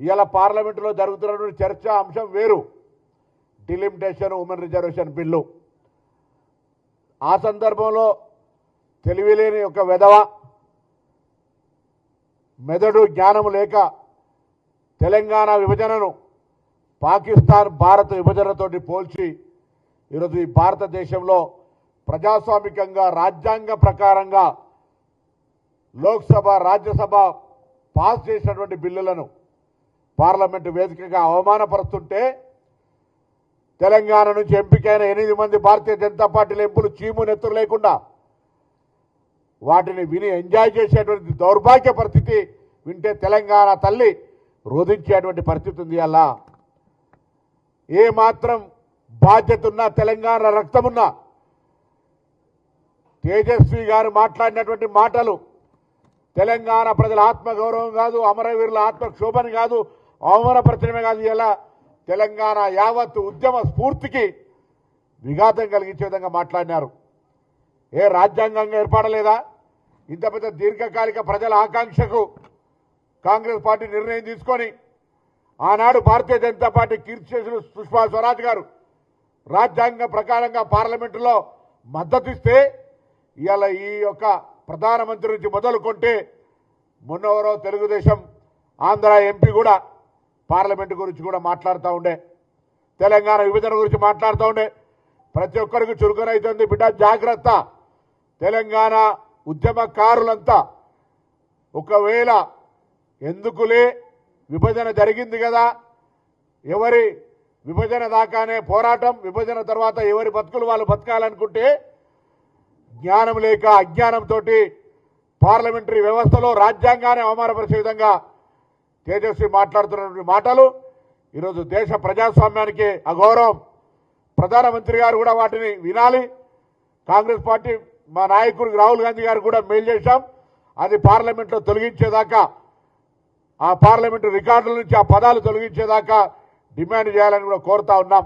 ఇవాళ పార్లమెంటులో జరుగుతున్నటువంటి చర్చ అంశం వేరు, డిలిమిటేషన్ ఉమెన్ రిజర్వేషన్ బిల్లు. ఆ సందర్భంలో తెలివిలేని ఒక వెధవ మెదడు జ్ఞానము లేక తెలంగాణ విభజనను పాకిస్తాన్ భారత విభజనతోటి పోల్చి ఈరోజు ఈ భారతదేశంలో ప్రజాస్వామికంగా రాజ్యాంగ ప్రకారంగా లోక్సభ రాజ్యసభ పాస్ చేసినటువంటి బిల్లులను పార్లమెంటు వేదికగా అవమానపరుస్తుంటే తెలంగాణ నుంచి ఎంపికైన 8 మంది భారతీయ జనతా పార్టీల ఎంపులు చీము నెత్తురు లేకుండా వాటిని విని ఎంజాయ్ చేసేటువంటి దౌర్భాగ్య పరిస్థితి వింటే తెలంగాణ తల్లి రోధించేటువంటి పరిస్థితి ఉంది. అలా ఏ మాత్రం బాధ్యత ఉన్నా తెలంగాణ రక్తమున్నా తేజస్వి గారు మాట్లాడినటువంటి మాటలు తెలంగాణ ప్రజల ఆత్మగౌరవం కాదు, అమరవీరుల ఆత్మక్షోభని కాదు, అవమానపరచడమే కాదు, ఇలా తెలంగాణ యావత్ ఉద్యమ స్ఫూర్తికి విఘాతం కలిగించే విధంగా మాట్లాడినారు. ఏ రాజ్యాంగంగా ఏర్పడలేదా? ఇంత పెద్ద దీర్ఘకాలిక ప్రజల ఆకాంక్షకు కాంగ్రెస్ పార్టీ నిర్ణయం తీసుకొని ఆనాడు భారతీయ జనతా పార్టీ కీర్తిశేషులు సుష్మా స్వరాజ్ గారు రాజ్యాంగ ప్రకారంగా పార్లమెంటులో మద్దతిస్తే ఇవాళ ఈ యొక్క ప్రధానమంత్రి నుంచి మొదలుకొంటే మొన్నవరో తెలుగుదేశం ఆంధ్ర ఎంపీ కూడా పార్లమెంటు గురించి కూడా మాట్లాడుతూ ఉండే, తెలంగాణ విభజన గురించి మాట్లాడుతూ ఉండే. ప్రతి ఒక్కరికి చురుకునైతుంది బిడ్డ, జాగ్రత్త. తెలంగాణ ఉద్యమకారులంతా ఒకవేళ ఎందుకులే విభజన జరిగింది కదా, ఎవరి విభజన దాకానే పోరాటం, విభజన తర్వాత ఎవరి బతుకులు వాళ్ళు బతకాలనుకుంటే జ్ఞానం లేక అజ్ఞానంతో పార్లమెంటరీ వ్యవస్థలో రాజ్యాంగాన్ని అవమానపరిచే విధంగా తేజస్వి మాట్లాడుతున్నటువంటి మాటలు ఈరోజు దేశ ప్రజాస్వామ్యానికి అగౌరవం. ప్రధానమంత్రి గారు కూడా వాటిని వినాలి. కాంగ్రెస్ పార్టీ మా నాయకుడు రాహుల్ గాంధీ గారు కూడా మెయిల్ చేశాం, అది పార్లమెంట్లో తొలగించేదాకా, ఆ పార్లమెంటు రికార్డుల నుంచి ఆ పదాలు తొలగించేదాకా డిమాండ్ చేయాలని కూడా కోరుతా ఉన్నాం.